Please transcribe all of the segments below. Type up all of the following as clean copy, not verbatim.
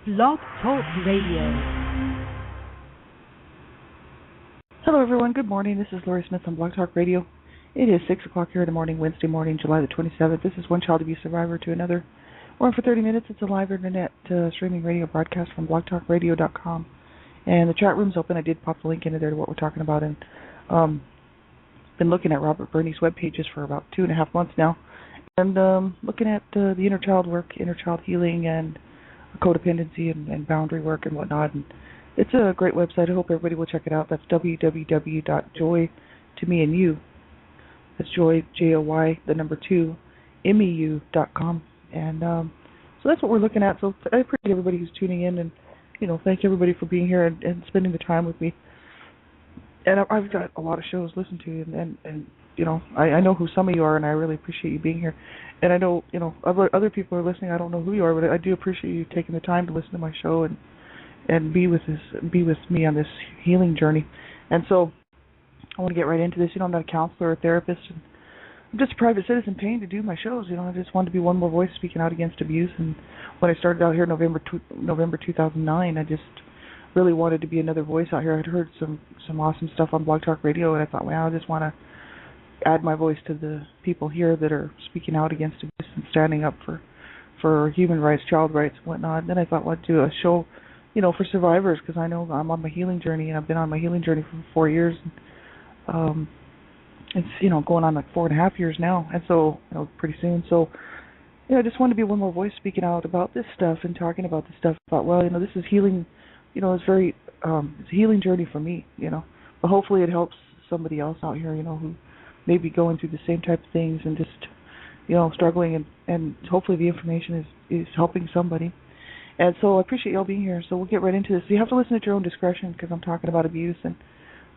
Blog Talk Radio. Hello, everyone. Good morning. This is Lori Smith on Blog Talk Radio. It is 6 o'clock here in the morning, Wednesday morning, July the 27th. This is One Child Abuse Survivor to Another. We're on for 30 minutes. It's a live internet streaming radio broadcast from blogtalkradio.com. And the chat room's open. I did pop the link into there to what we're talking about. And been looking at Robert Burney's web pages for about 2.5 months now. And looking at the inner child work, inner child healing, and codependency and boundary work and whatnot. And it's a great website. I hope everybody will check it out. That's www.joy2meandyou. That's joy, J-O-Y, the number 2, MEU.com. And so that's what we're looking at. So I appreciate everybody who's tuning in, and thank everybody for being here and spending the time with me. And I've got a lot of shows to listen to, and I know who some of you are, and I really appreciate you being here. And I know, other people are listening. I don't know who you are, but I do appreciate you taking the time to listen to my show and be with me on this healing journey. And so I want to get right into this. I'm not a counselor or a therapist. I'm just a private citizen paying to do my shows. I just wanted to be one more voice speaking out against abuse. And when I started out here in November 2009, I just really wanted to be another voice out here. I'd heard some awesome stuff on Blog Talk Radio, and I thought, I just want to add my voice to the people here that are speaking out against abuse and standing up for human rights, child rights, and whatnot. And then I thought, I'd do a show, for survivors, because I know I'm on my healing journey, and I've been on my healing journey for 4 years. And, it's, going on like 4.5 years now, and so, pretty soon. So, I just wanted to be one more voice speaking out about this stuff and talking about this stuff. I thought, this is healing, it's very, it's a healing journey for me, but hopefully it helps somebody else out here, who may be going through the same type of things and just, struggling, and hopefully the information is helping somebody. And so I appreciate y'all being here. So we'll get right into this. So you have to listen at your own discretion, because I'm talking about abuse, and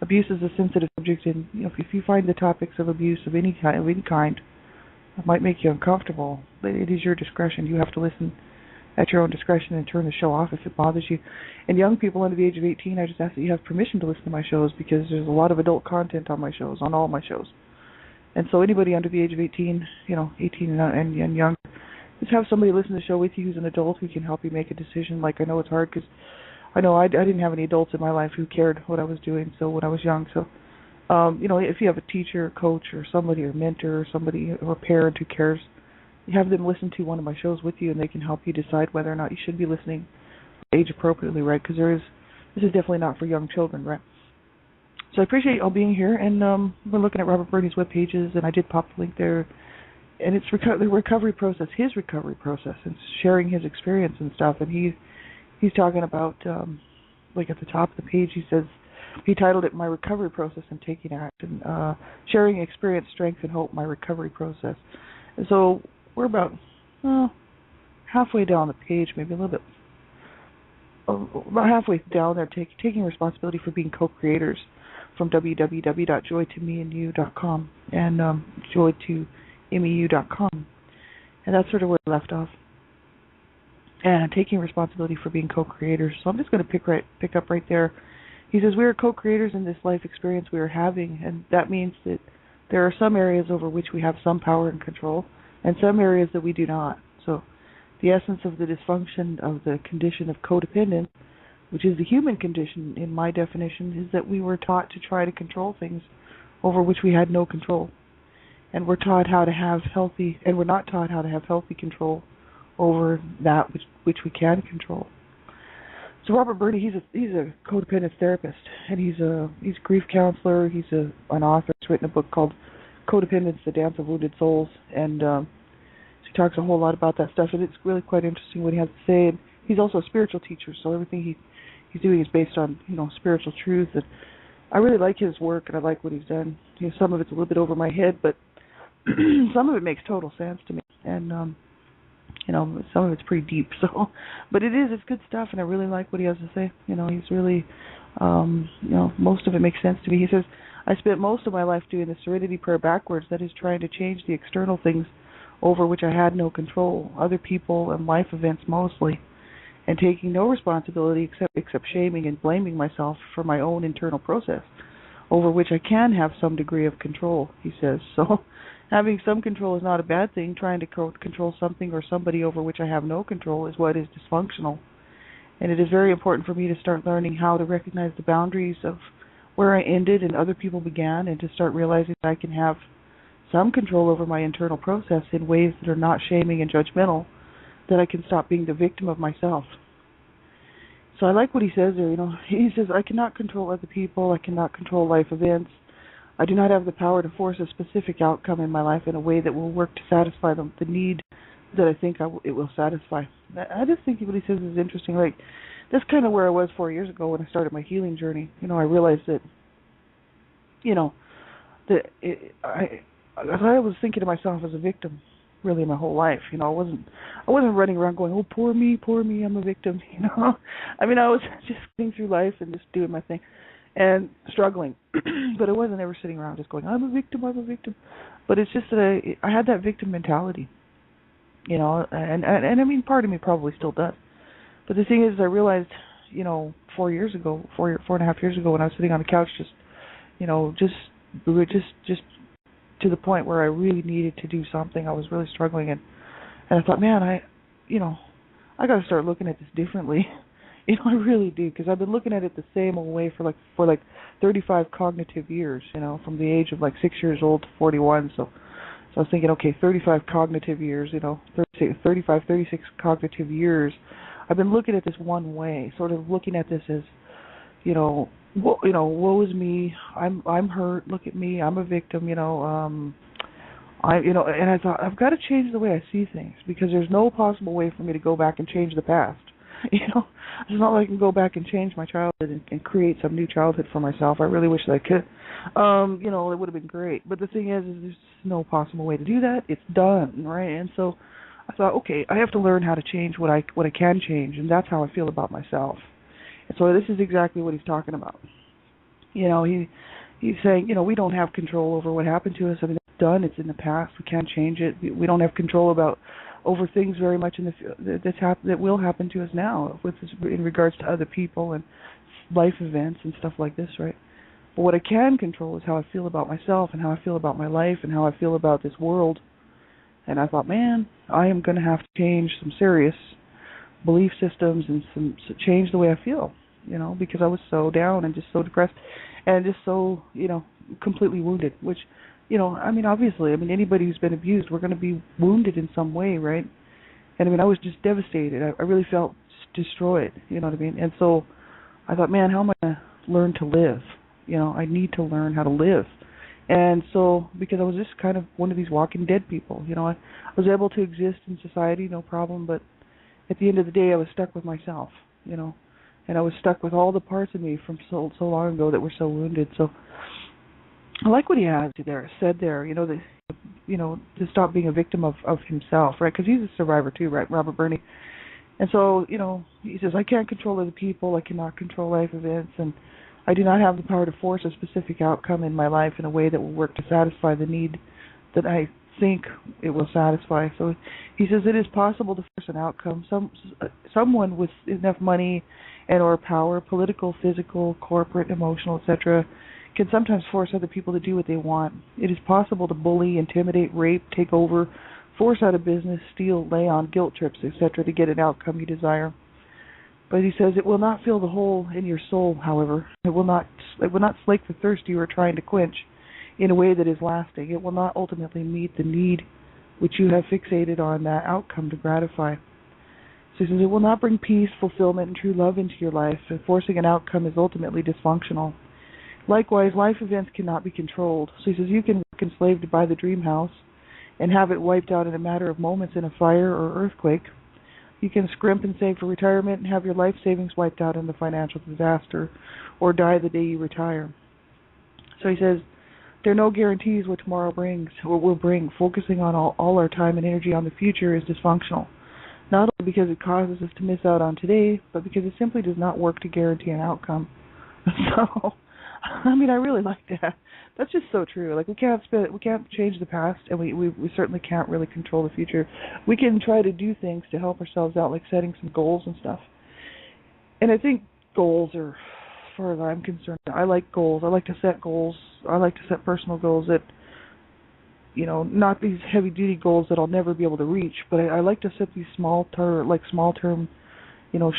abuse is a sensitive subject. And if you find the topics of abuse of any kind that might make you uncomfortable, it is your discretion. You have to listen at your own discretion and turn the show off if it bothers you. And young people under the age of 18, I just ask that you have permission to listen to my shows, because there's a lot of adult content on my shows, on all my shows. And so anybody under the age of 18, 18 and younger, just have somebody listen to the show with you who's an adult who can help you make a decision. Like, I know it's hard, because I know I didn't have any adults in my life who cared what I was doing. So when I was young, so if you have a teacher, or coach, or somebody, or mentor, or somebody, or a parent who cares, you have them listen to one of my shows with you, and they can help you decide whether or not you should be listening age appropriately, right? Because this is definitely not for young children, right? So I appreciate y'all being here, and we're looking at Robert Burney's web pages, and I did pop the link there, and it's the recovery process, his recovery process, and sharing his experience and stuff. And he's talking about, like at the top of the page, he titled it "My Recovery Process and Taking Action," sharing experience, strength, and hope. My recovery process. And so we're about halfway down the page, maybe a little bit, about halfway down there, taking responsibility for being co-creators, from www.joy2meandyou.com and joy2meu.com. And that's sort of where we left off. And taking responsibility for being co-creators. So I'm just going to pick up right there. He says, we are co-creators in this life experience we are having, and that means that there are some areas over which we have some power and control, and some areas that we do not. So the essence of the dysfunction of the condition of codependence, which is the human condition in my definition, is that we were taught to try to control things over which we had no control. And we're taught how to have healthy, and we're not taught how to have healthy control over that which we can control. So Robert Burney, he's a codependence therapist, and he's a grief counselor. He's an author. He's written a book called Codependence: The Dance of Wounded Souls, and so he talks a whole lot about that stuff, and it's really quite interesting what he has to say. And he's also a spiritual teacher, so everything he's doing is based on spiritual truth. And I really like his work, and I like what he's done. Some of it's a little bit over my head, but some of it makes total sense to me, and some of it's pretty deep. So, but it's good stuff, and I really like what he has to say. He's really, most of it makes sense to me. He says, I spent most of my life doing the Serenity Prayer backwards, that is, trying to change the external things over which I had no control, other people and life events mostly, and taking no responsibility except shaming and blaming myself for my own internal process, over which I can have some degree of control, he says. So having some control is not a bad thing. Trying to control something or somebody over which I have no control is what is dysfunctional. And it is very important for me to start learning how to recognize the boundaries of where I ended and other people began, and to start realizing that I can have some control over my internal process in ways that are not shaming and judgmental, that I can stop being the victim of myself. So I like what he says there. He says, I cannot control other people. I cannot control life events. I do not have the power to force a specific outcome in my life in a way that will work to satisfy the need that I think it will satisfy. I just think what he says is interesting. Like, that's kind of where I was 4 years ago when I started my healing journey. I realized that, I was thinking of myself as a victim really my whole life. I wasn't running around going, oh, poor me, I'm a victim. I was just getting through life and just doing my thing and struggling. But I wasn't ever sitting around just going, I'm a victim. But it's just that I had that victim mentality, and I mean, part of me probably still does. But the thing is, I realized, 4 years ago, 4.5 years ago, when I was sitting on the couch, just to the point where I really needed to do something. I was really struggling, and I thought, man, I got to start looking at this differently. I really do, because I've been looking at it the same old way for 35 cognitive years. From the age of 6 years old to 41. So I was thinking, okay, 35 cognitive years. 36 cognitive years. I've been looking at this one way, sort of looking at this as, woe is me. I'm hurt. Look at me. I'm a victim. And I thought, I've got to change the way I see things, because there's no possible way for me to go back and change the past. It's not like I can go back and change my childhood and create some new childhood for myself. I really wish that I could. It would have been great. But the thing is there's no possible way to do that. It's done, right? And so I thought, okay, I have to learn how to change what I can change, and that's how I feel about myself. And so this is exactly what he's talking about. He's saying, we don't have control over what happened to us. I mean, it's done. It's in the past. We can't change it. We don't have control over things very much that will happen to us now, in regards to other people and life events and stuff like this, right? But what I can control is how I feel about myself and how I feel about my life and how I feel about this world. And I thought, man, I am going to have to change some serious belief systems and change the way I feel, because I was so down and just so depressed and just so, completely wounded, which, obviously, anybody who's been abused, we're going to be wounded in some way, right? And I was just devastated. I really felt destroyed, you know what I mean? And so I thought, man, how am I going to learn to live? I need to learn how to live. And so, because I was just kind of one of these walking dead people, I was able to exist in society, no problem, but at the end of the day, I was stuck with myself, and I was stuck with all the parts of me from so long ago that were so wounded. So I like what he has said there, to stop being a victim of himself, right? Because he's a survivor too, right, Robert Burney. And so, he says, I can't control other people, I cannot control life events, and I do not have the power to force a specific outcome in my life in a way that will work to satisfy the need that I think it will satisfy. So he says it is possible to force an outcome. Someone with enough money and or power, political, physical, corporate, emotional, etc., can sometimes force other people to do what they want. It is possible to bully, intimidate, rape, take over, force out of business, steal, lay on guilt trips, etc., to get an outcome you desire. But he says it will not fill the hole in your soul, however. It will not slake the thirst you are trying to quench in a way that is lasting. It will not ultimately meet the need which you have fixated on that outcome to gratify. So he says it will not bring peace, fulfillment, and true love into your life, and forcing an outcome is ultimately dysfunctional. Likewise, life events cannot be controlled. So he says you can work enslaved by the dream house and have it wiped out in a matter of moments in a fire or earthquake. You can scrimp and save for retirement and have your life savings wiped out in the financial disaster, or die the day you retire. So he says, there are no guarantees what tomorrow brings or will bring. Focusing on all our time and energy on the future is dysfunctional, not only because it causes us to miss out on today, but because it simply does not work to guarantee an outcome. So, I really like that. That's just so true. Like, we can't change the past, and we certainly can't really control the future. We can try to do things to help ourselves out, like setting some goals and stuff. And I think goals are, as far as I'm concerned, I like goals. I like to set goals. I like to set personal goals that, not these heavy-duty goals that I'll never be able to reach, but I like to set these small-term,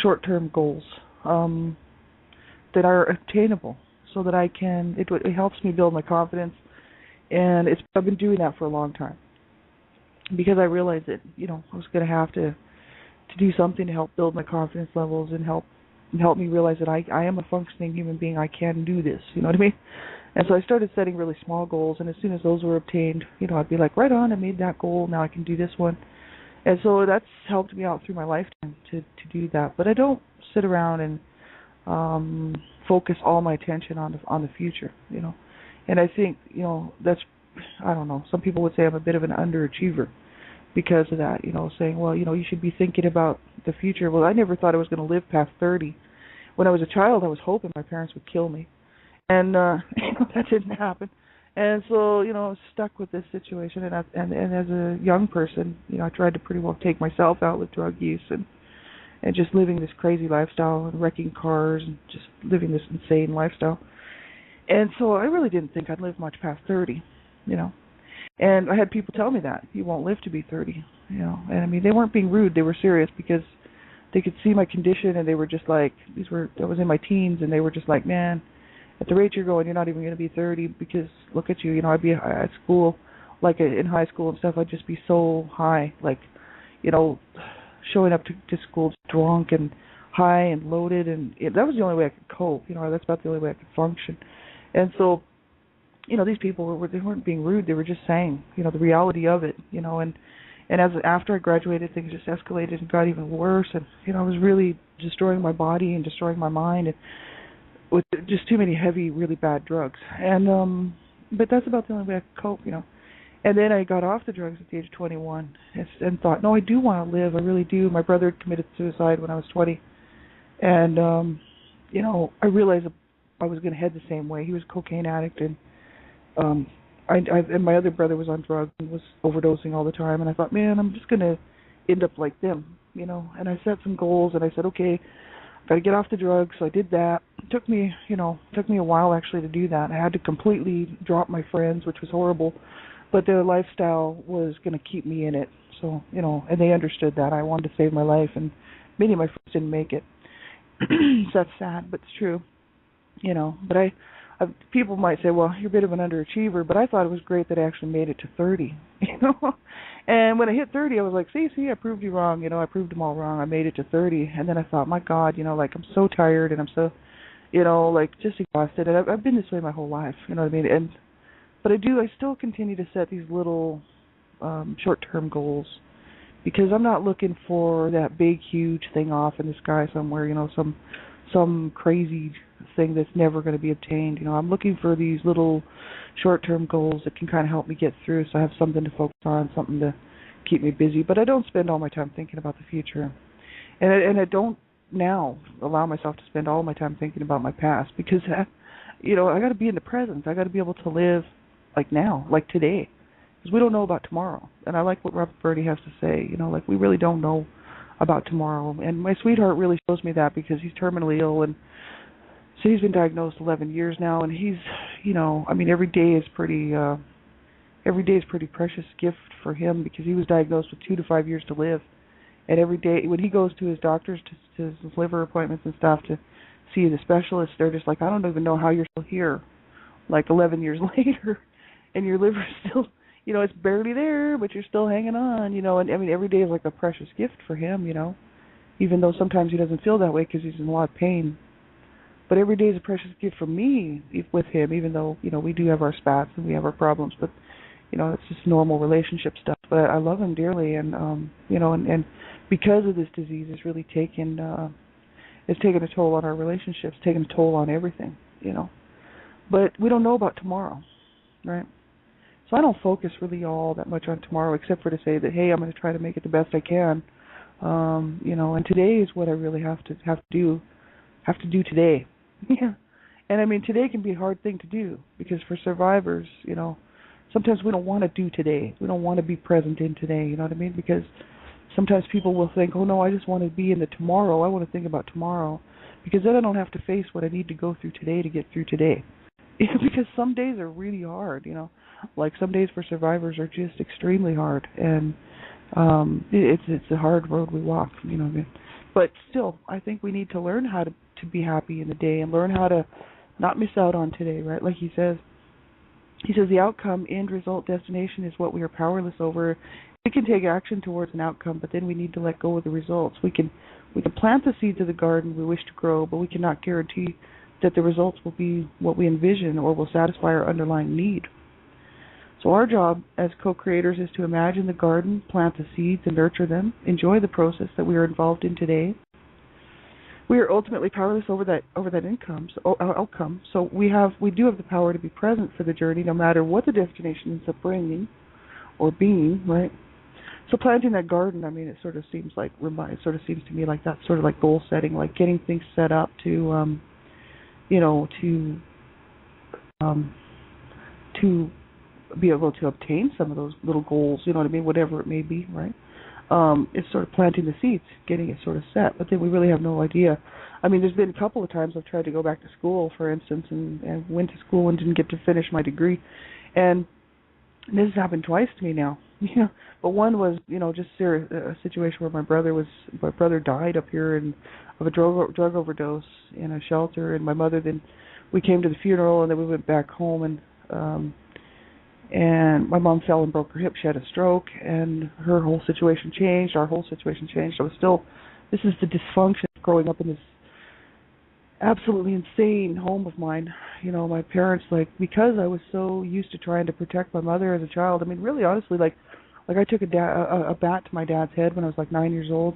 short-term goals that are attainable, so that I can. It helps me build my confidence, and I've been doing that for a long time because I realized that I was going to have to do something to help build my confidence levels and help me realize that I am a functioning human being. I can do this. You know what I mean? And so I started setting really small goals, and as soon as those were obtained, I'd be like, right on, I made that goal. Now I can do this one. And so that's helped me out through my lifetime to do that. But I don't sit around and focus all my attention on the future, And I think, that's, I don't know, some people would say I'm a bit of an underachiever because of that, saying, well, you should be thinking about the future. Well, I never thought I was going to live past 30. When I was a child, I was hoping my parents would kill me. And that didn't happen. And so, I was stuck with this situation. And as a young person, I tried to pretty well take myself out with drug use and just living this crazy lifestyle and wrecking cars and just living this insane lifestyle. And so I really didn't think I'd live much past 30, And I had people tell me that you won't live to be 30, And I mean, they weren't being rude; they were serious because they could see my condition, and they were just like, I was in my teens, and they were just like, man, at the rate you're going, you're not even going to be 30 because look at you, I'd be at school, like in high school and stuff, I'd just be so high, like, showing up to school drunk and high and loaded, and that was the only way I could cope. That's about the only way I could function. And so, these people they weren't being rude. They were just saying, the reality of it. And after I graduated, things just escalated and got even worse. And I was really destroying my body and destroying my mind, and with just too many heavy, really bad drugs. And but that's about the only way I could cope. And then I got off the drugs at the age of 21 and thought, no, I do want to live. I really do. My brother committed suicide when I was 20. And, I realized I was going to head the same way. He was a cocaine addict, and and my other brother was on drugs and was overdosing all the time. And I thought, man, I'm just going to end up like them, And I set some goals, and I said, okay, I've got to get off the drugs. So I did that. It took me a while actually to do that. I had to completely drop my friends, which was horrible. But their lifestyle was going to keep me in it. So, and they understood that. I wanted to save my life, and many of my friends didn't make it. So that's sad, but it's true. But people might say, well, you're a bit of an underachiever, but I thought it was great that I actually made it to 30, And when I hit 30, I was like, see, I proved you wrong. I proved them all wrong. I made it to 30. And then I thought, my God, like I'm so tired, and I'm so, like just exhausted. And I've been this way my whole life, you know what I mean? But I still continue to set these little short-term goals because I'm not looking for that big, huge thing off in the sky somewhere, some crazy thing that's never going to be obtained. I'm looking for these little short-term goals that can kind of help me get through so I have something to focus on, something to keep me busy. But I don't spend all my time thinking about the future. And I don't now allow myself to spend all my time thinking about my past because, I got to be in the present. I got to be able to live like now, like today, because we don't know about tomorrow. And I like what Robert Birdie has to say, like we really don't know about tomorrow. And my sweetheart really shows me that because he's terminally ill, and so he's been diagnosed 11 years now, and he's, every day is pretty precious gift for him because he was diagnosed with 2 to 5 years to live. And every day when he goes to his doctors, to his liver appointments and stuff to see the specialist, they're just like, I don't even know how you're still here, like 11 years later. And your liver's still, it's barely there, but you're still hanging on, and every day is like a precious gift for him, even though sometimes he doesn't feel that way because he's in a lot of pain. But every day is a precious gift for me with him, even though, we do have our spats and we have our problems, but, it's just normal relationship stuff. But I love him dearly, and, and because of this disease, it's really taken a toll on our relationships, taken a toll on everything, But we don't know about tomorrow, right? So I don't focus really all that much on tomorrow, except for to say that, hey, I'm going to try to make it the best I can, and today is what I really have to do today. Yeah. And today can be a hard thing to do because for survivors, sometimes we don't want to do today. We don't want to be present in today, you know what I mean? Because sometimes people will think, oh no, I just want to be in the tomorrow. I want to think about tomorrow because then I don't have to face what I need to go through today to get through today. Because some days are really hard, like some days for survivors are just extremely hard, and it's a hard road we walk, But still, I think we need to learn how to be happy in the day and learn how to not miss out on today, right? Like he says. He says the outcome, end result, destination is what we are powerless over. We can take action towards an outcome, but then we need to let go of the results. We can plant the seeds of the garden we wish to grow, but we cannot guarantee that the results will be what we envision or will satisfy our underlying need. So our job as co-creators is to imagine the garden, plant the seeds, and nurture them. Enjoy the process that we are involved in today. We are ultimately powerless over that outcome. So we do have the power to be present for the journey, no matter what the destination ends up bringing or being, right? So planting that garden, I mean, it sort of seems to me like that's sort of like goal setting, like getting things set up to be able to obtain some of those little goals, you know what I mean, whatever it may be, right? It's sort of planting the seeds, getting it sort of set, but then we really have no idea. I mean, there's been a couple of times I've tried to go back to school, for instance, and went to school and didn't get to finish my degree, and this has happened twice to me now. But one was, just a situation where my brother died up here of a drug overdose in a shelter, and my mother, then we came to the funeral, and then we went back home, and my mom fell and broke her hip. She had a stroke, and her whole situation changed. Our whole situation changed. This is the dysfunction of growing up in this absolutely insane home of mine. My parents, because I was so used to trying to protect my mother as a child. I mean, really, honestly, like I took a bat to my dad's head when I was 9 years old.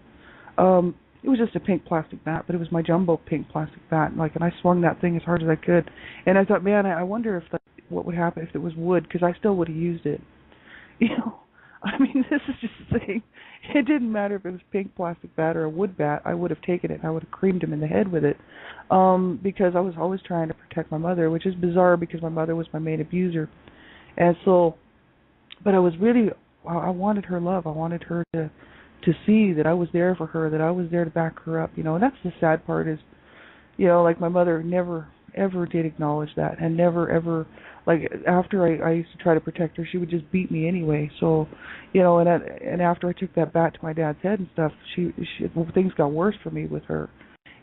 It was just a pink plastic bat, but it was my jumbo pink plastic bat, and I swung that thing as hard as I could. And I thought, man, I wonder if what would happen if it was wood, because I still would have used it. I mean, this is just the thing. It didn't matter if it was pink plastic bat or a wood bat. I would have taken it and I would have creamed him in the head with it, because I was always trying to protect my mother, which is bizarre because my mother was my main abuser. And so, but I wanted her love. I wanted her to see that I was there for her, that I was there to back her up, and that's the sad part is, my mother never ever did acknowledge that, and never ever, after I used to try to protect her, she would just beat me anyway. So, and after I took that bat to my dad's head and stuff, things got worse for me with her.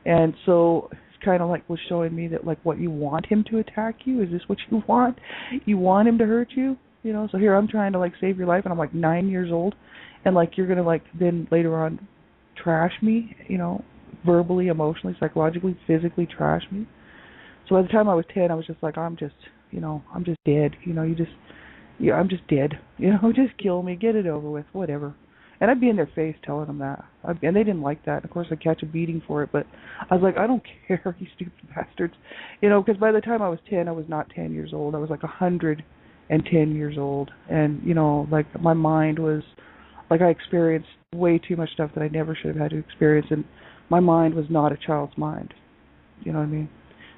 And so it's kind of was showing me that what, you want him to attack you? Is this what you want? You want him to hurt you? So here I'm trying to save your life, and I'm 9 years old, and you're gonna then later on trash me, verbally, emotionally, psychologically, physically trash me. So by the time I was 10, I was just I'm just dead. I'm just dead. Just kill me, get it over with, whatever. And I'd be in their face telling them that, and they didn't like that. Of course, I'd catch a beating for it, but I was I don't care, you stupid bastards, because by the time I was 10, I was not 10 years old. I was 110 years old, and my mind was I experienced way too much stuff that I never should have had to experience, and my mind was not a child's mind. You know what I mean?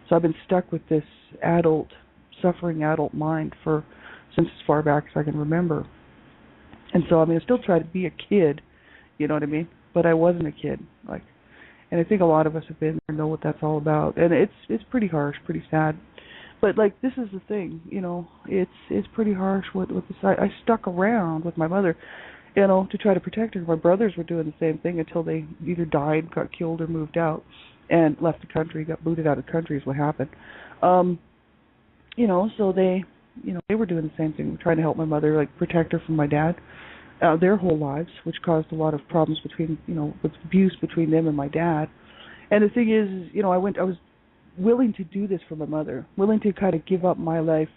So I've been stuck with this suffering adult mind since as far back as I can remember. And so, I still try to be a kid, you know what I mean? But I wasn't a kid, and I think a lot of us have been there, know what that's all about. And it's pretty harsh, pretty sad. But this is the thing, it's pretty harsh with this. I stuck around with my mother, to try to protect her. My brothers were doing the same thing until they either died, got killed, or moved out and left the country, got booted out of the country is what happened. So they were doing the same thing, trying to help my mother, protect her from my dad, their whole lives, which caused a lot of problems with abuse between them and my dad. And the thing is, I was willing to do this for my mother, willing to kind of give up my life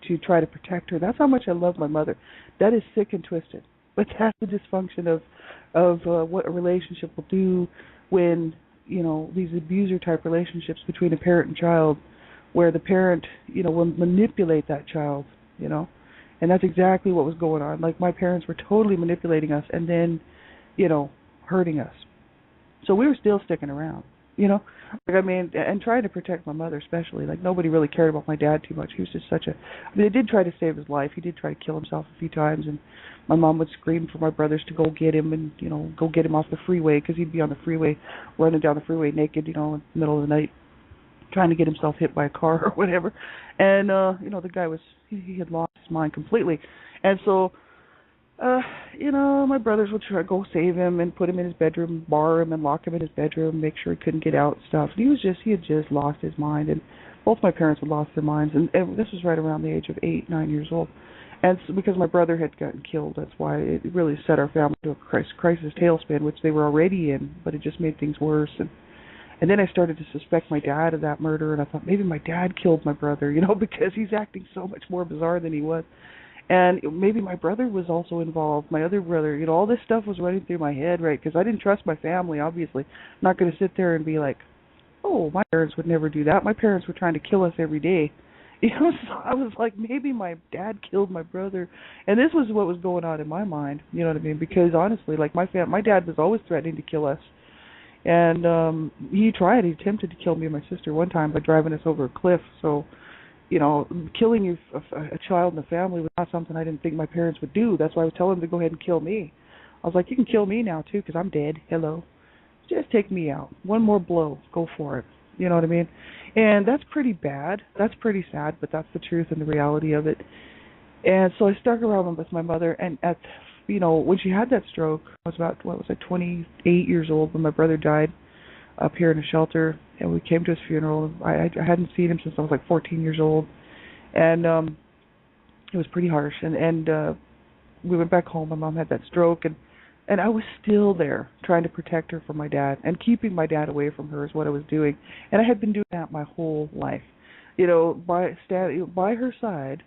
to try to protect her. That's how much I love my mother. That is sick and twisted. But that's the dysfunction of what a relationship will do when, these abuser-type relationships between a parent and child, where the parent, will manipulate that child, And that's exactly what was going on. My parents were totally manipulating us and then, hurting us. So we were still sticking around, and trying to protect my mother especially. Nobody really cared about my dad too much. He was just they did try to save his life. He did try to kill himself a few times, and my mom would scream for my brothers to go get him and, go get him off the freeway, because he'd be on the freeway, running down the freeway naked, in the middle of the night, trying to get himself hit by a car or whatever. And, the guy he had lost his mind completely. And so, Uh, my brothers would try to go save him and put him in his bedroom, bar him and lock him in his bedroom, make sure he couldn't get out and stuff. He had just lost his mind, and both my parents had lost their minds, and this was right around the age of 8, 9 years old. And so because my brother had gotten killed, that's why it really set our family to a crisis tailspin, which they were already in, but it just made things worse. And then I started to suspect my dad of that murder, and I thought maybe my dad killed my brother, because he's acting so much more bizarre than he was. And maybe my brother was also involved, my other brother. All this stuff was running through my head, right? Because I didn't trust my family, obviously. I'm not going to sit there and be like, oh, my parents would never do that. My parents were trying to kill us every day. So I was like, maybe my dad killed my brother. And this was what was going on in my mind, you know what I mean? Because honestly, like my dad was always threatening to kill us. And he attempted to kill me and my sister one time by driving us over a cliff. So killing a child in the family was not something I didn't think my parents would do. That's why I was telling them to go ahead and kill me. I was like, you can kill me now, too, because I'm dead. Hello. Just take me out. One more blow. Go for it. You know what I mean? And that's pretty bad. That's pretty sad, but that's the truth and the reality of it. And so I stuck around with my mother, and when she had that stroke, I was about, 28 years old when my brother died up here in a shelter, and we came to his funeral. I hadn't seen him since I was like 14 years old, and it was pretty harsh. And we went back home. My mom had that stroke, and I was still there trying to protect her from my dad, and keeping my dad away from her is what I was doing. And I had been doing that my whole life, by her side,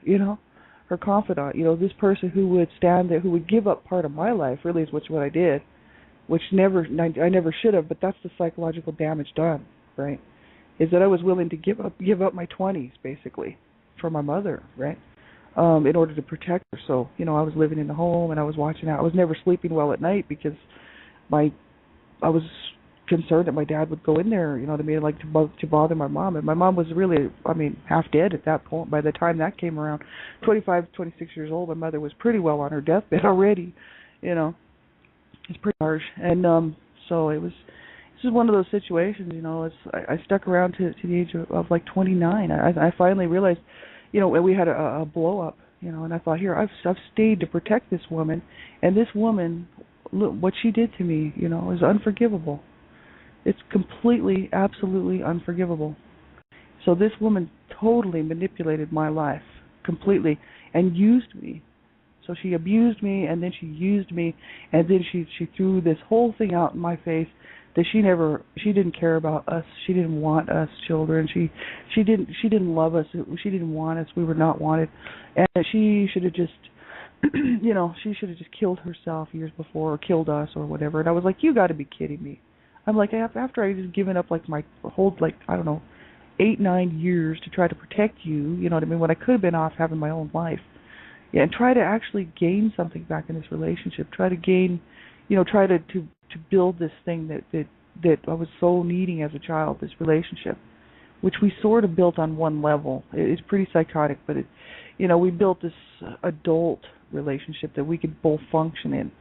her confidant, this person who would stand there, who would give up part of my life, really is what I did. Which I never should have, but that's the psychological damage done, right? Is that I was willing to give up my 20s basically for my mother, right? In order to protect her. So, I was living in the home and I was watching out. I was never sleeping well at night because I was concerned that my dad would go in there, you know what I mean, like to bother my mom. And my mom was really, half dead at that point. By the time that came around, 25, 26 years old, my mother was pretty well on her deathbed already, It's pretty harsh, and so this is one of those situations. I stuck around to the age of like 29. I finally realized, we had a blow up, and I thought, here I've stayed to protect this woman, and this woman, look, what she did to me, is unforgivable. It's completely, absolutely unforgivable. So this woman totally manipulated my life completely and used me. So she abused me, and then she used me, and then she threw this whole thing out in my face that she didn't care about us. She didn't want us children. She didn't love us. She didn't want us. We were not wanted, and she should have just she should have just killed herself years before, or killed us, or whatever. And I was like, you got to be kidding me. I'm like, after I just given up like my whole, like, I don't know, 8, 9 years to try to protect you, you know what I mean, when I could have been off having my own life. Yeah, and try to actually gain something back in this relationship. Try to gain, try to build this thing that I was so needing as a child, this relationship, which we sort of built on one level. It's pretty psychotic, but we built this adult relationship that we could both function in.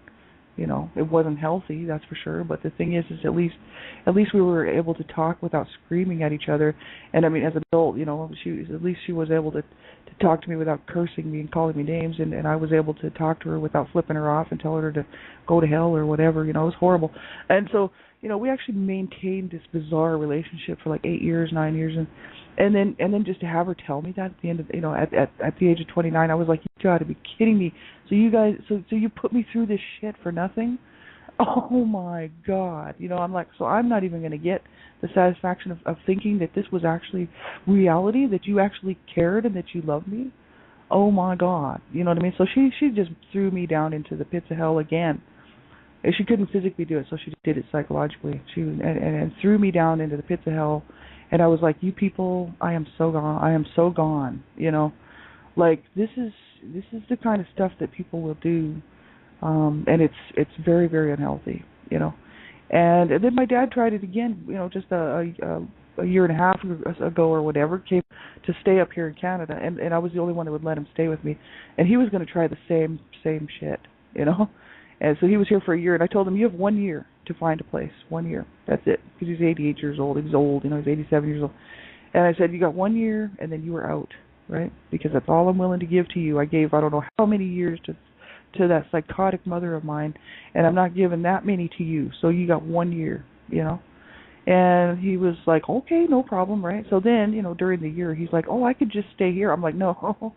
It wasn't healthy, that's for sure. But the thing is at least we were able to talk without screaming at each other. And as an adult, she was able to talk to me without cursing me and calling me names, and I was able to talk to her without flipping her off and telling her to go to hell or whatever. It was horrible. And so, we actually maintained this bizarre relationship for like 8 years, 9 years, and then just to have her tell me that at the end of, at the age of 29, I was like, you got to be kidding me. So you guys, so you put me through this shit for nothing? Oh my God. I'm like, so I'm not even going to get the satisfaction of thinking that this was actually reality, that you actually cared and that you loved me? Oh my God. You know what I mean? So she just threw me down into the pits of hell again. And she couldn't physically do it, so she did it psychologically. And threw me down into the pits of hell. And I was like, you people, I am so gone. I am so gone. Like this is the kind of stuff that people will do. And it's very, very unhealthy, And then my dad tried it again, just a year and a half ago or whatever, came to stay up here in Canada, and I was the only one that would let him stay with me. And he was going to try the same shit, And so he was here for a year, and I told him, you have 1 year to find a place. 1 year. That's it. Because he's 88 years old. He's old, he's 87 years old. And I said, you got 1 year, and then you are out, right? Because that's all I'm willing to give to you. I gave, I don't know how many years to to that psychotic mother of mine, and I'm not giving that many to you. So you got 1 year, you know. And he was like, okay, no problem, right? So then, you know, during the year, he's like, oh, I could just stay here. I'm like, no,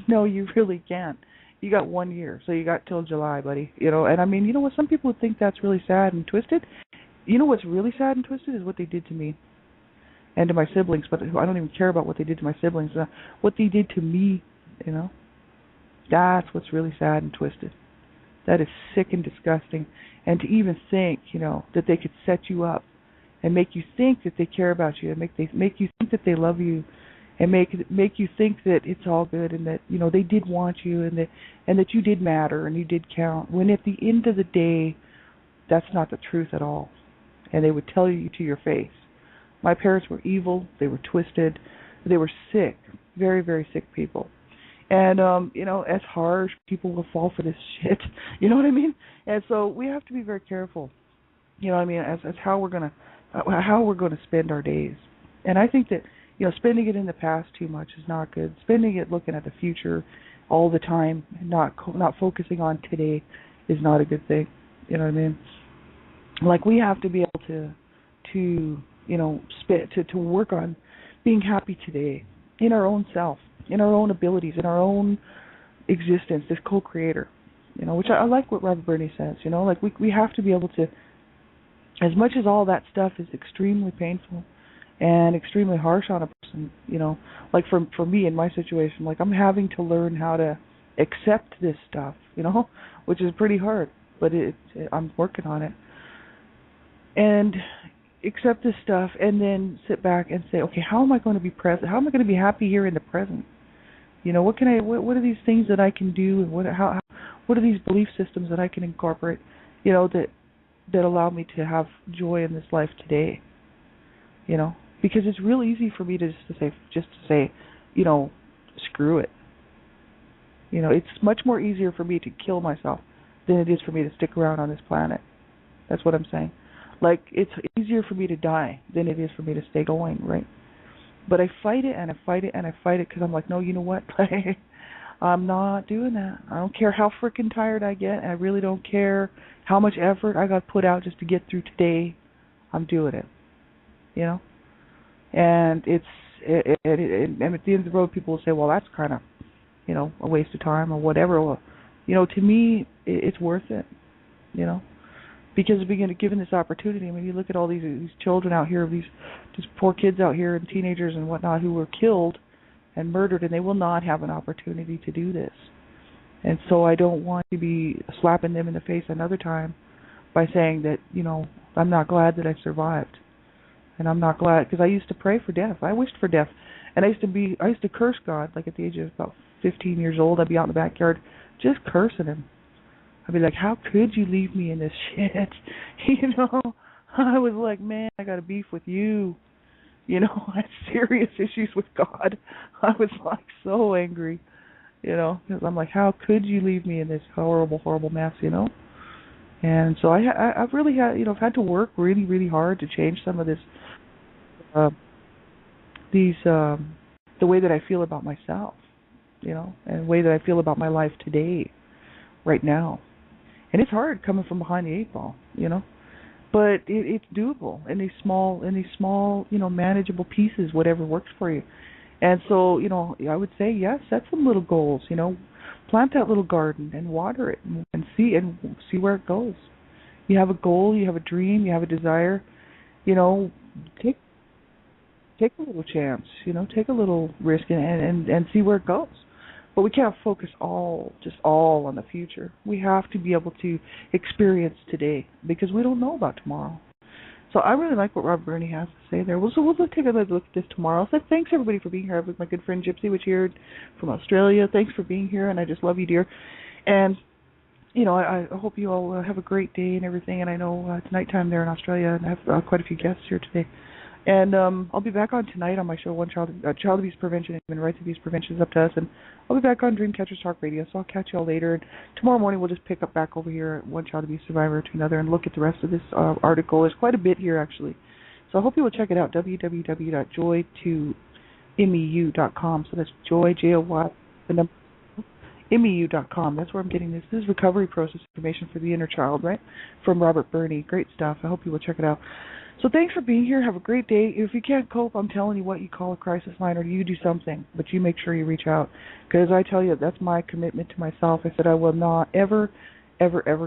no, you really can't. You got 1 year, so you got till July, buddy. You know, and I mean, you know what? Some people would think that's really sad and twisted. You know what's really sad and twisted is what they did to me and to my siblings, but I don't even care about what they did to my siblings. What they did to me, you know, that's what's really sad and twisted. That is sick and disgusting. And to even think, you know, that they could set you up and make you think that they care about you, and make you think that they love you, and make you think that it's all good, and that, you know, they did want you, and that you did matter and you did count. When at the end of the day, that's not the truth at all, and they would tell you to your face. My parents were evil. They were twisted. They were sick, very, very sick people. And you know, as harsh, people will fall for this shit. You know what I mean? And so we have to be very careful. You know what I mean? As how we're gonna spend our days. And I think that, you know, spending it in the past too much is not good. Spending it looking at the future all the time and not focusing on today is not a good thing. You know what I mean? Like, we have to be able to you know, to work on being happy today in our own self, in our own abilities, in our own existence, this co-creator. You know, which I like what Robert Burney says. You know, like we have to be able to, as much as all that stuff is extremely painful and extremely harsh on a person, you know, like for me in my situation, like I'm having to learn how to accept this stuff, you know, which is pretty hard, but I'm working on it. And accept this stuff, and then sit back and say, okay, how am I going to be present? How am I going to be happy here in the present? You know, what are these things that I can do, and what are these belief systems that I can incorporate, you know, that allow me to have joy in this life today? You know, because it's real easy for me to say, you know, screw it. You know, it's much more easier for me to kill myself than it is for me to stick around on this planet. That's what I'm saying. Like, it's easier for me to die than it is for me to stay going, right? But I fight it, and I fight it, and I fight it, because I'm like, no, you know what? I'm not doing that. I don't care how freaking tired I get, and I really don't care how much effort I got put out just to get through today. I'm doing it, you know? And and at the end of the road, people will say, well, that's kind of, you know, a waste of time or whatever. Well, you know, to me, it's worth it, you know? Because we're given this opportunity. I mean, you look at all these children out here, these poor kids out here, and teenagers and whatnot, who were killed and murdered, and they will not have an opportunity to do this. And so I don't want to be slapping them in the face another time by saying that, you know, I'm not glad that I survived, and I'm not glad, because I used to pray for death. I wished for death, and I used to curse God. Like, at the age of about 15 years old, I'd be out in the backyard just cursing Him. I'd be like, how could you leave me in this shit? You know, I was like, man, I got a beef with you. You know, I had serious issues with God. I was like so angry, you know, because I'm like, how could you leave me in this horrible, horrible mess, you know? And so I've really had, you know, I've had to work really, really hard to change some of this, the way that I feel about myself, you know, and the way that I feel about my life today, right now. And it's hard coming from behind the eight ball, you know, but it's doable in these small, you know, manageable pieces, whatever works for you. And so, you know, I would say, yes, set some little goals, you know, plant that little garden and water it and see where it goes. You have a goal, you have a dream, you have a desire, you know, take a little chance, you know, take a little risk and see where it goes. But we can't focus all on the future. We have to be able to experience today, because we don't know about tomorrow. So I really like what Rob Burney has to say there. So we'll take a look at this tomorrow. So thanks everybody for being here. I was with my good friend Gypsy, which here from Australia. Thanks for being here, and I just love you, dear. And you know, I hope you all have a great day and everything. And I know it's nighttime there in Australia, and I have quite a few guests here today. And I'll be back on tonight on my show, Child Abuse Prevention and Human Rights Abuse Prevention is Up to Us. And I'll be back on Dreamcatchers Talk Radio, so I'll catch you all later. And tomorrow morning we'll just pick up back over here at one child abuse survivor to another and look at the rest of this article. There's quite a bit here, actually. So I hope you will check it out, www.joy2meu.com. So that's joy, Joy, the number MEU.com. That's where I'm getting this. This is recovery process information for the inner child, right? From Robert Burney. Great stuff. I hope you will check it out. So thanks for being here. Have a great day. If you can't cope, I'm telling you what, you call a crisis line or you do something, but you make sure you reach out. Because I tell you, that's my commitment to myself. I said I will not ever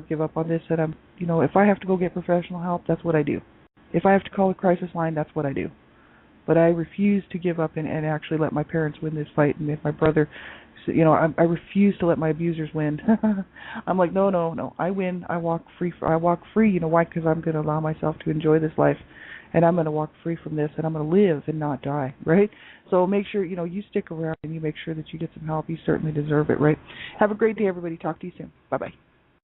give up on this. And I'm, if I have to go get professional help, that's what I do. If I have to call a crisis line, that's what I do. But I refuse to give up and actually let my parents win this fight. And if my brother, I refuse to let my abusers win. I'm like, no. I win. I walk free. You know why? Because I'm going to allow myself to enjoy this life. And I'm going to walk free from this. And I'm going to live and not die, right? So make sure, you stick around and you make sure that you get some help. You certainly deserve it, right? Have a great day, everybody. Talk to you soon. Bye-bye.